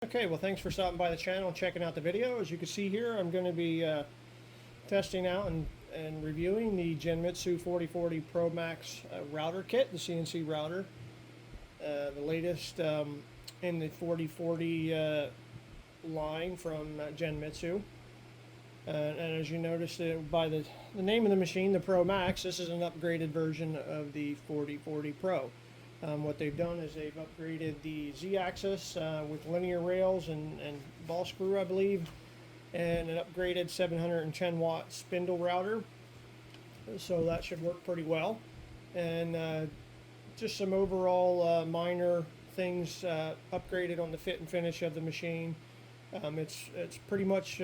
Okay, well thanks for stopping by the channel and checking out the video. As you can see here, I'm going to be testing out and reviewing the Genmitsu 4040 Pro Max router kit, the CNC router. The latest in the 4040 line from Genmitsu. And as you noticed by the name of the machine, the Pro Max, this is an upgraded version of the 4040 Pro. What they've done is they've upgraded the Z-axis with linear rails and ball screw, I believe, and an upgraded 710 watt spindle router. So that should work pretty well. And just some overall minor things upgraded on the fit and finish of the machine. It's pretty much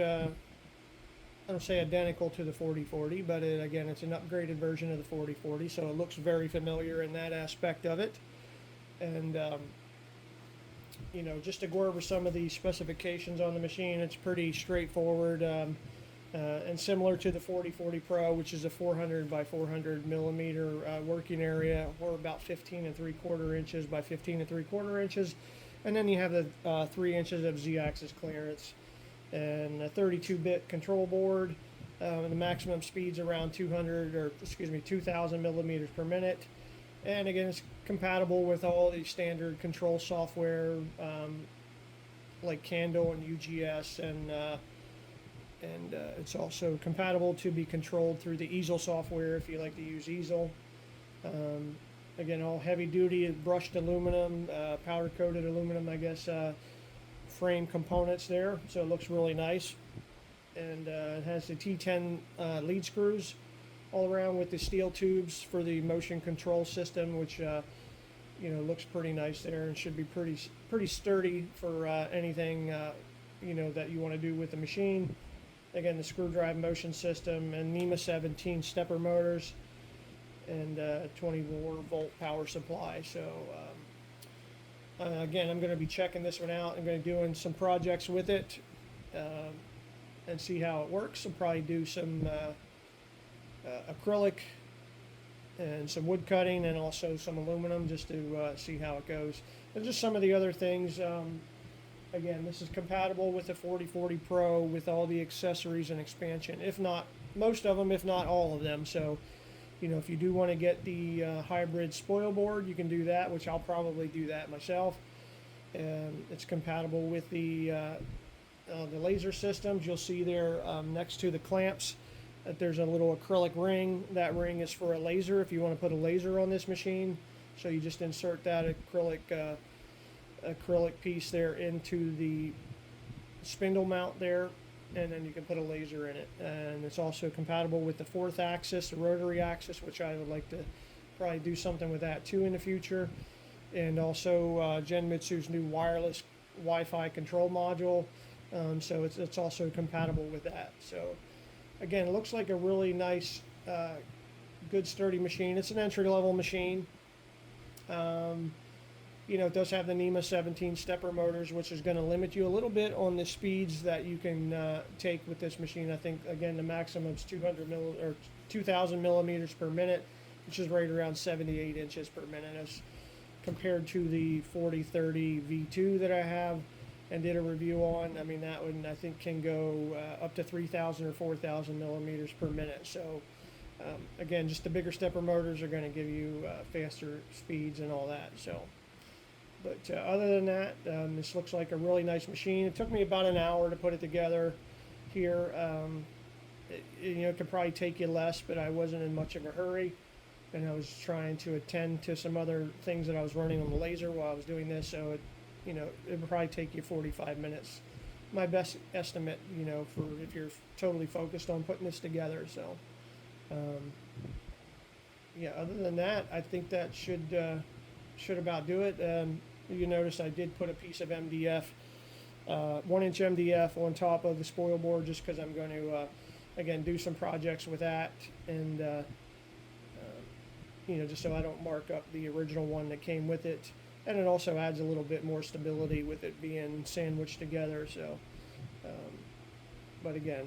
I don't say identical to the 4040, but again, it's an upgraded version of the 4040, so it looks very familiar in that aspect of it. And just to go over some of the specifications on the machine, it's pretty straightforward and similar to the 4040 Pro, which is a 400 by 400 millimeter working area, or about 15 3/4 inches by 15 3/4 inches, and then you have the 3 inches of Z-axis clearance and a 32-bit control board. The maximum speed's around 2,000 millimeters per minute. And again, it's compatible with all the standard control software like Candle and UGS, and it's also compatible to be controlled through the easel software if you like to use easel. Again, all heavy-duty brushed aluminum, powder-coated aluminum, I guess, frame components there, so it looks really nice. And it has the T10 lead screws all around with the steel tubes for the motion control system, which looks pretty nice there and should be pretty sturdy for anything that you want to do with the machine. Again, the screw drive motion system and NEMA 17 stepper motors and 24-volt power supply. So again, I'm going to be checking this one out. I'm going to be doing some projects with it and see how it works. I'll probably do some acrylic and some wood cutting and also some aluminum just to see how it goes. And just some of the other things. Again, this is compatible with the 4040 Pro with all the accessories and expansion, if not most of them, if not all of them. So if you do want to get the hybrid spoil board, you can do that, which I'll probably do that myself. It's compatible with the laser systems. You'll see there next to the clamps that there's a little acrylic ring. That ring is for a laser if you want to put a laser on this machine. So you just insert that acrylic piece there into the spindle mount there, and then you can put a laser in it. And it's also compatible with the 4th axis, the rotary axis, which I would like to probably do something with that too in the future. And also Genmitsu's new wireless Wi-Fi control module, so it's also compatible with that. So again, it looks like a really nice, good sturdy machine. It's an entry-level machine. It does have the NEMA 17 stepper motors, which is going to limit you a little bit on the speeds that you can take with this machine. I think, again, the maximum is 2,000 millimeters per minute, which is right around 78 inches per minute, as compared to the 4030 V2 that I have and did a review on. I mean, that one I think can go up to 3,000 or 4,000 millimeters per minute. So again, just the bigger stepper motors are going to give you faster speeds and all that. So. But other than that, this looks like a really nice machine. It took me about an hour to put it together here. It could probably take you less, but I wasn't in much of a hurry. And I was trying to attend to some other things that I was running on the laser while I was doing this. So, it would probably take you 45 minutes. My best estimate, for if you're totally focused on putting this together. So, other than that, I think that should about do it. You notice I did put a piece of MDF, 1-inch MDF on top of the spoil board, just because I'm going to, again, do some projects with that, and just so I don't mark up the original one that came with it. And it also adds a little bit more stability with it being sandwiched together. So, but again,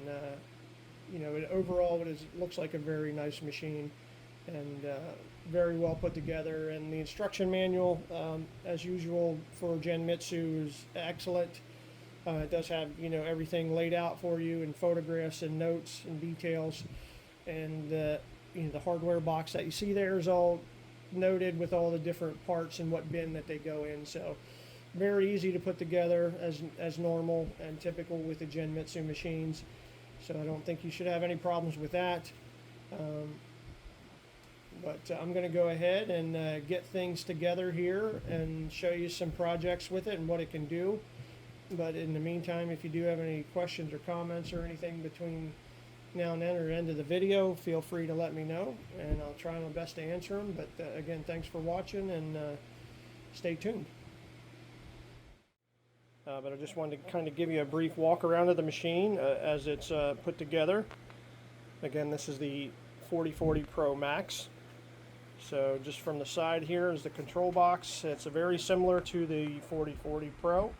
overall, it looks like a very nice machine. And very well put together, and the instruction manual, as usual for Genmitsu, is excellent. It does have, you know, everything laid out for you in photographs and notes and details, and you know, the hardware box that you see there is all noted with all the different parts and what bin that they go in. So very easy to put together as normal and typical with the Genmitsu machines. So I don't think you should have any problems with that. But I'm going to go ahead and get things together here and show you some projects with it and what it can do. But in the meantime, if you do have any questions or comments or anything between now and then or the end of the video, feel free to let me know, and I'll try my best to answer them. But again, thanks for watching, and stay tuned. But I just wanted to kind of give you a brief walk around of the machine as it's put together. Again, this is the 4040 Pro Max. So just from the side here is the control box. It's very similar to the 4040 Pro.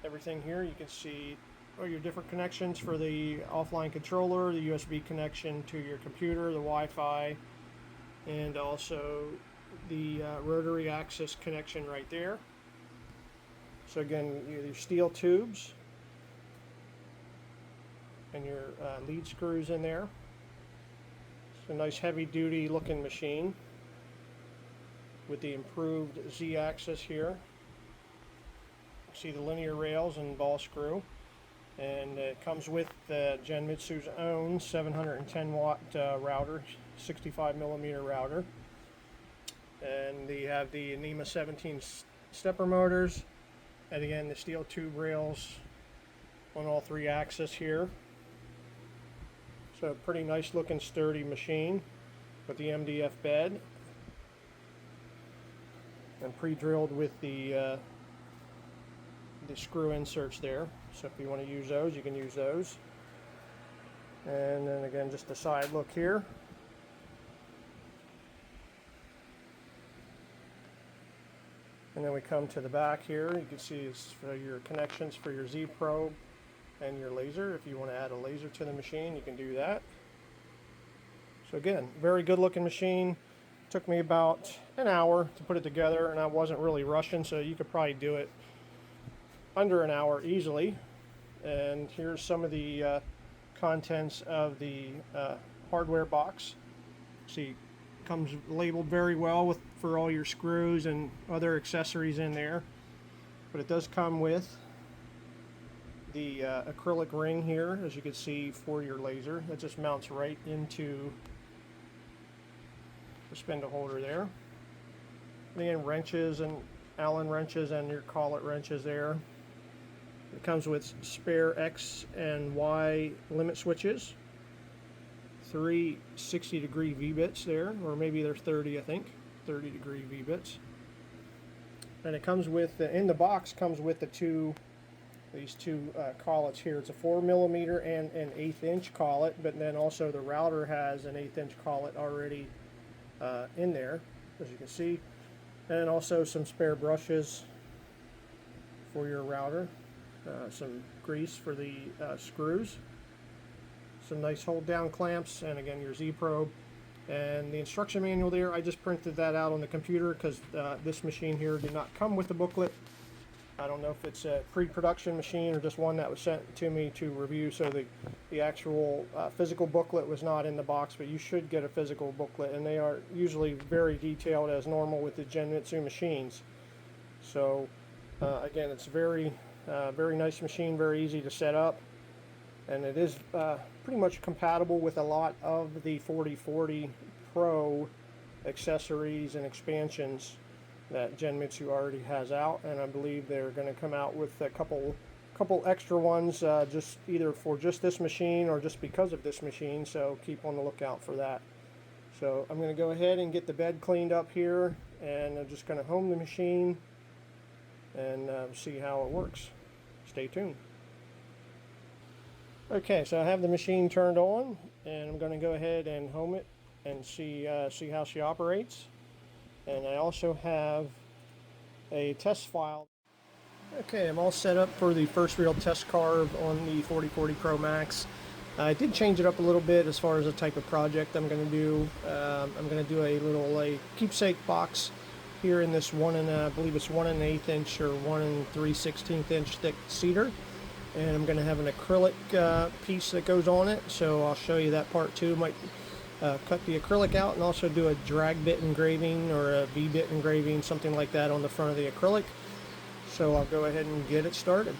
Everything here, you can see your different connections for the offline controller, the USB connection to your computer, the Wi-Fi, and also the rotary axis connection right there. So again, your steel tubes and your lead screws in there. It's a nice heavy-duty looking machine with the improved Z-axis here. See the linear rails and ball screw, and it comes with Genmitsu's own 710 watt router, 65 millimeter router, and they have the NEMA 17 stepper motors, and again the steel tube rails on all three axes here. So pretty nice looking sturdy machine with the MDF bed, and pre-drilled with the screw inserts there. So if you want to use those, you can use those. And then again, just a side look here. And then we come to the back here. You can see it's for your connections for your Z probe and your laser. If you want to add a laser to the machine, you can do that. So again, very good looking machine. Took me about an hour to put it together, and I wasn't really rushing, so you could probably do it under an hour easily. And here's some of the contents of the hardware box. See, comes labeled very well for all your screws and other accessories in there. But it does come with the acrylic ring here, as you can see, for your laser. That just mounts right into the spindle holder there. And again, wrenches and Allen wrenches and your collet wrenches there. It comes with spare X and Y limit switches, 3 60-degree V-bits there, or maybe they're 30, I think, 30-degree V-bits. And it comes with, in the box, comes with these two collets here. It's a 4 millimeter and an 1/8 inch collet, but then also the router has an 1/8 inch collet already in there, as you can see. And also some spare brushes for your router. Some grease for the screws, some nice hold down clamps, and again your Z probe, and the instruction manual there. I just printed that out on the computer because this machine here did not come with the booklet. I don't know if it's a pre-production machine or just one that was sent to me to review, so the actual physical booklet was not in the box, but you should get a physical booklet, and they are usually very detailed as normal with the Genmitsu machines. So again, it's very nice machine, very easy to set up, and it is pretty much compatible with a lot of the 4040 Pro accessories and expansions that Genmitsu already has out, and I believe they're going to come out with a couple extra ones just either for just this machine or just because of this machine, so keep on the lookout for that. So I'm going to go ahead and get the bed cleaned up here, and I'm just going to home the machine and see how it works. Stay tuned. Okay, so I have the machine turned on, and I'm going to go ahead and home it and see how she operates. And I also have a test file. Okay, I'm all set up for the first real test carve on the 4040 Pro Max. I did change it up a little bit as far as the type of project I'm going to do. I'm going to do a keepsake box here in this I believe it's 1 1/8 inch or 1 3/16 inch thick cedar. And I'm going to have an acrylic piece that goes on it, so I'll show you that part too. Might cut the acrylic out and also do a drag bit engraving or a V-bit engraving, something like that on the front of the acrylic. So I'll go ahead and get it started.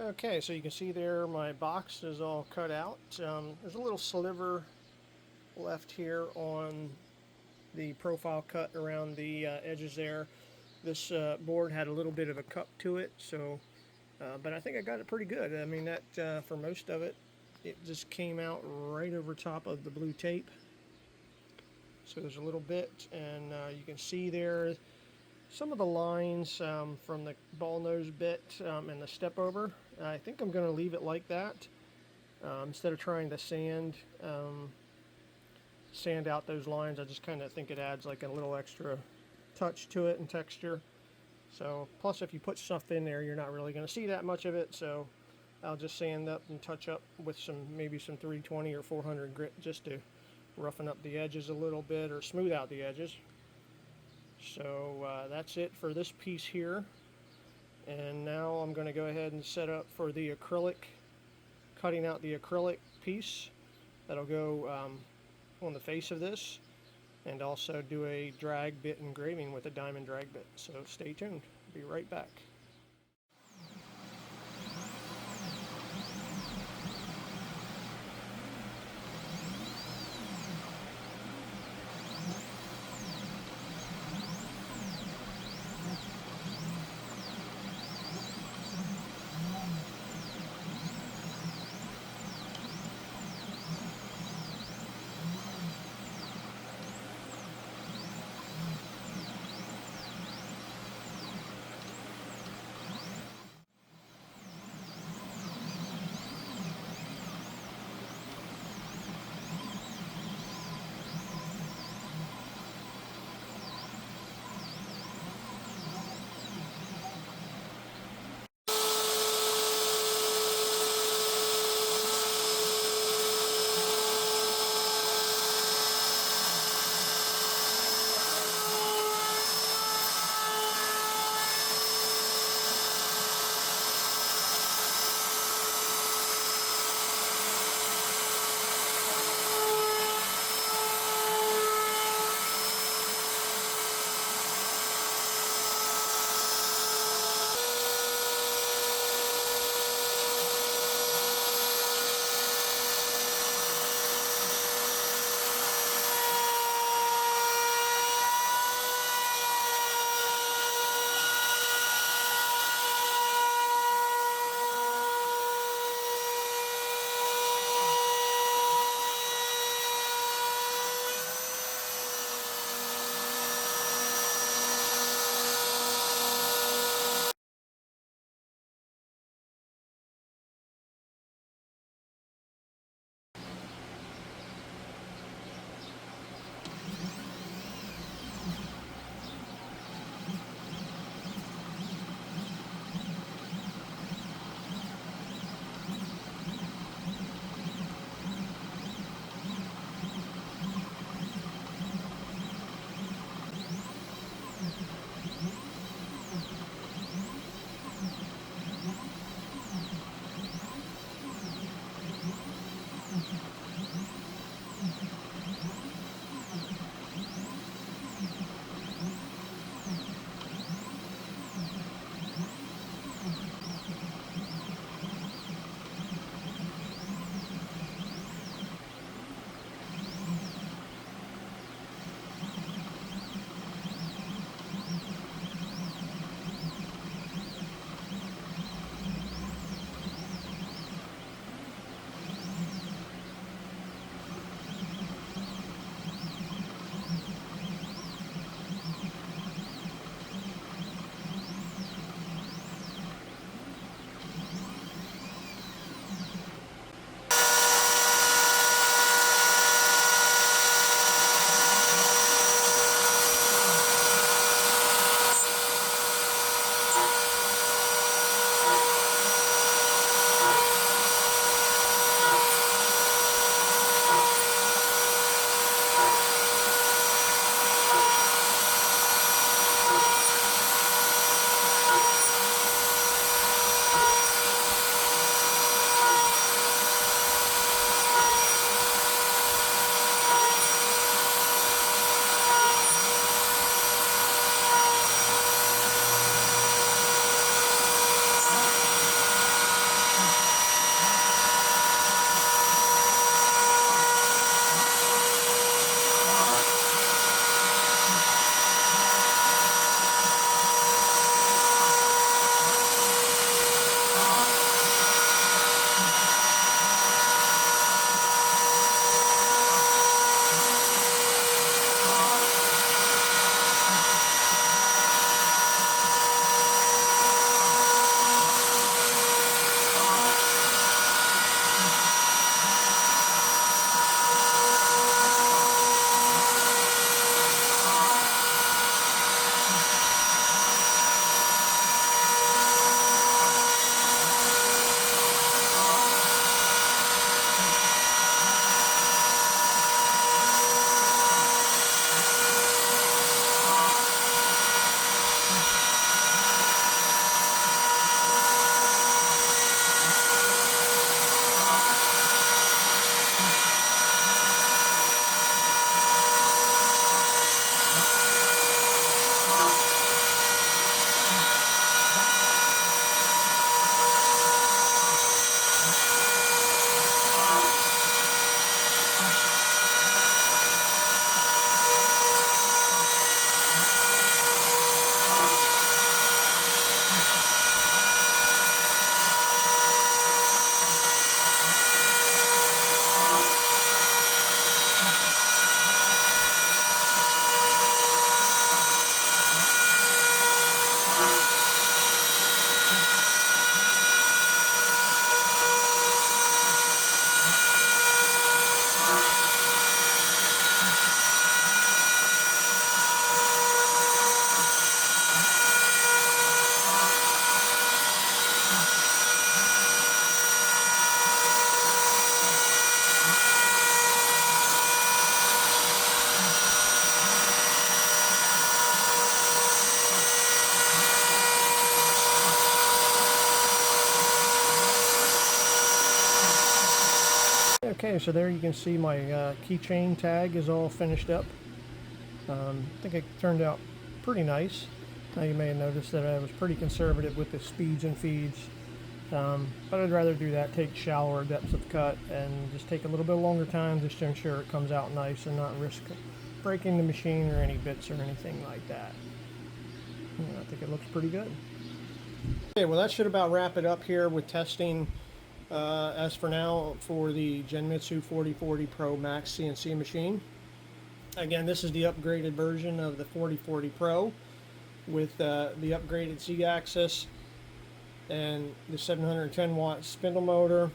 Okay, so you can see there my box is all cut out. There's a little sliver left here on the profile cut around the edges there. This board had a little bit of a cup to it, so but I think I got it pretty good. I mean, that for most of it, it just came out right over top of the blue tape. So there's a little bit, and you can see there some of the lines from the ball nose bit and the step over. I think I'm going to leave it like that instead of trying to sand out those lines. I just kind of think it adds like a little extra touch to it and texture. So plus if you put stuff in there, you're not really going to see that much of it, so I'll just sand up and touch up with maybe some 320 or 400 grit just to roughen up the edges a little bit or smooth out the edges. So that's it for this piece here. And now I'm going to go ahead and set up for the acrylic, cutting out the acrylic piece that'll go on the face of this, and also do a drag bit engraving with a diamond drag bit. So stay tuned. Be right back. Okay, so there you can see my keychain tag is all finished up. I think it turned out pretty nice. Now you may have noticed that I was pretty conservative with the speeds and feeds, but I'd rather do that, take shallower depths of cut and just take a little bit longer time just to ensure it comes out nice and not risk breaking the machine or any bits or anything like that. I think it looks pretty good. Okay, well that should about wrap it up here with testing as for now for the Genmitsu 4040 Pro Max CNC machine. Again, this is the upgraded version of the 4040 Pro with the upgraded Z-axis and the 710 watt spindle motor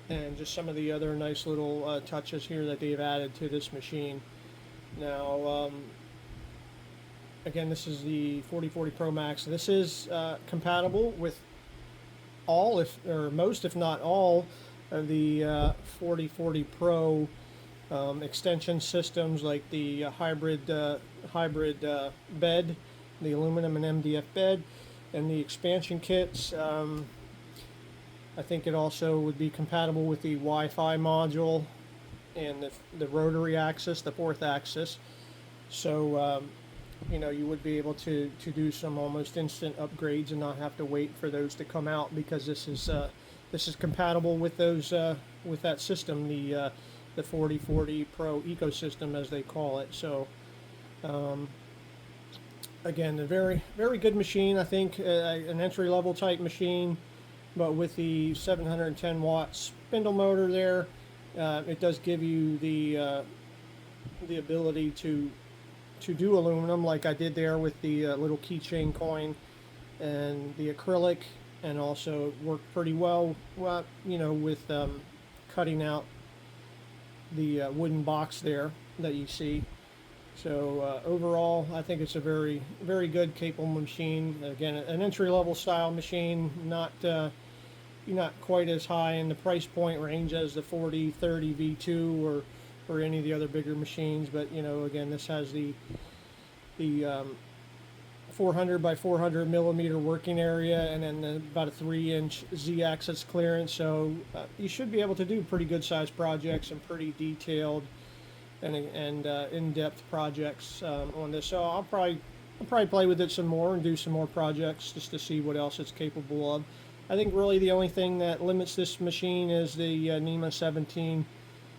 and just some of the other nice little touches here that they've added to this machine. Now, again, this is the 4040 Pro Max. This is compatible with all, or most, if not all, of the 4040 Pro extension systems, like the hybrid bed, the aluminum and MDF bed, and the expansion kits. I think it also would be compatible with the Wi-Fi module and the rotary axis, the fourth axis. So you would be able to do some almost instant upgrades and not have to wait for those to come out, because this is compatible with those with that system, the 4040 Pro ecosystem, as they call it. So again, a very, very good machine. I think an entry-level type machine, but with the 710 watt spindle motor there, it does give you the ability to do aluminum, like I did there with the little keychain coin and the acrylic, and also worked pretty well, with cutting out the wooden box there that you see. So overall, I think it's a very, very good, capable machine. Again, an entry-level style machine, not quite as high in the price point range as the 4030 V2 or any of the other bigger machines. But again, this has the 400 by 400 millimeter working area, and then about a 3-inch Z-axis clearance. So you should be able to do pretty good sized projects and pretty detailed and in-depth projects on this. So I'll probably play with it some more and do some more projects just to see what else it's capable of. I think really the only thing that limits this machine is the NEMA 17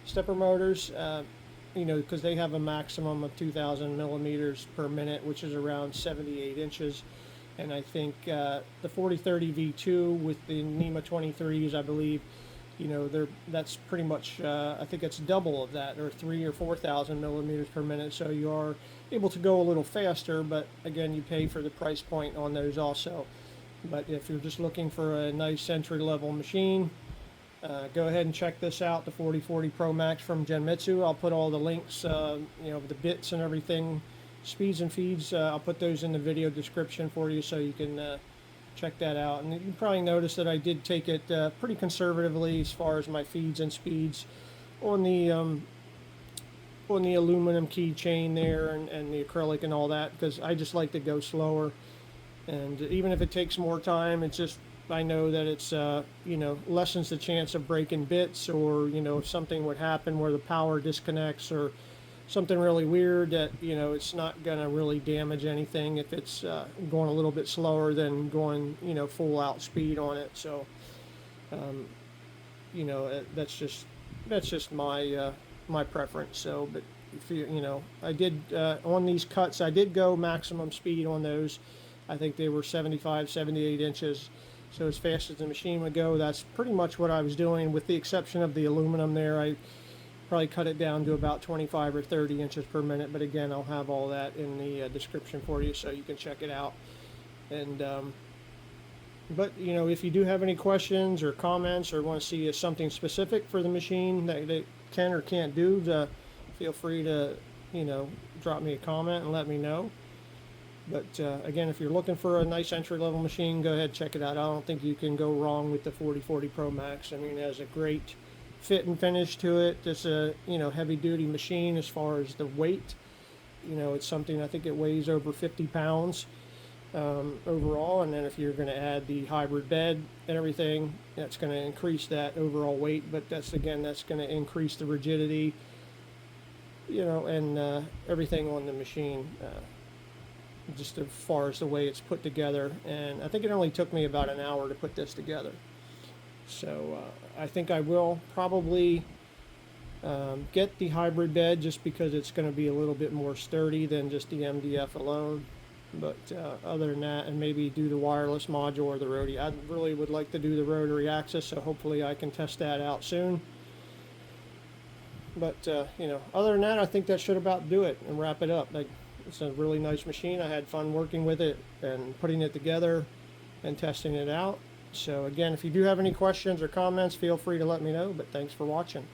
stepper motors, because they have a maximum of 2,000 millimeters per minute, which is around 78 inches. And I think the 4030 V2 with the NEMA 23s, I believe, that's pretty much, I think it's double of that, or 3,000 or 4,000 millimeters per minute. So you are able to go a little faster, but again, you pay for the price point on those also. But if you're just looking for a nice entry-level machine, go ahead and check this out, the 4040 Pro Max from Genmitsu. I'll put all the links, the bits and everything, speeds and feeds. I'll put those in the video description for you, so you can check that out. And you probably notice that I did take it pretty conservatively as far as my feeds and speeds on the aluminum keychain there and the acrylic and all that, because I just like to go slower. And even if it takes more time, it's just, I know that it's, lessens the chance of breaking bits, or, if something would happen where the power disconnects or something really weird, that, it's not going to really damage anything if it's going a little bit slower than going, full out speed on it. So, that's just my preference. So, but if I did, on these cuts, I did go maximum speed on those. I think they were 75, 78 inches. So as fast as the machine would go, that's pretty much what I was doing, with the exception of the aluminum there. I probably cut it down to about 25 or 30 inches per minute. But again, I'll have all that in the description for you, so you can check it out. And but if you do have any questions or comments, or want to see something specific for the machine that it can or can't do, feel free to drop me a comment and let me know. But again, if you're looking for a nice entry-level machine, go ahead and check it out. I don't think you can go wrong with the 4040 Pro Max. I mean, it has a great fit and finish to it. It's a heavy-duty machine as far as the weight. It's something, I think it weighs over 50 pounds. overall. And then if you're going to add the hybrid bed and everything, that's going to increase that overall weight. But that's going to increase the rigidity, and everything on the machine. Just as far as the way it's put together. And I think it only took me about an hour to put this together. So I think I will probably get the hybrid bed just because it's going to be a little bit more sturdy than just the MDF alone. But other than that, and maybe do the wireless module or the rotary. I really would like to do the rotary axis, so hopefully I can test that out soon. But other than that, I think that should about do it and wrap it up. It's a really nice machine. I had fun working with it and putting it together and testing it out. So again, if you do have any questions or comments, feel free to let me know. But thanks for watching.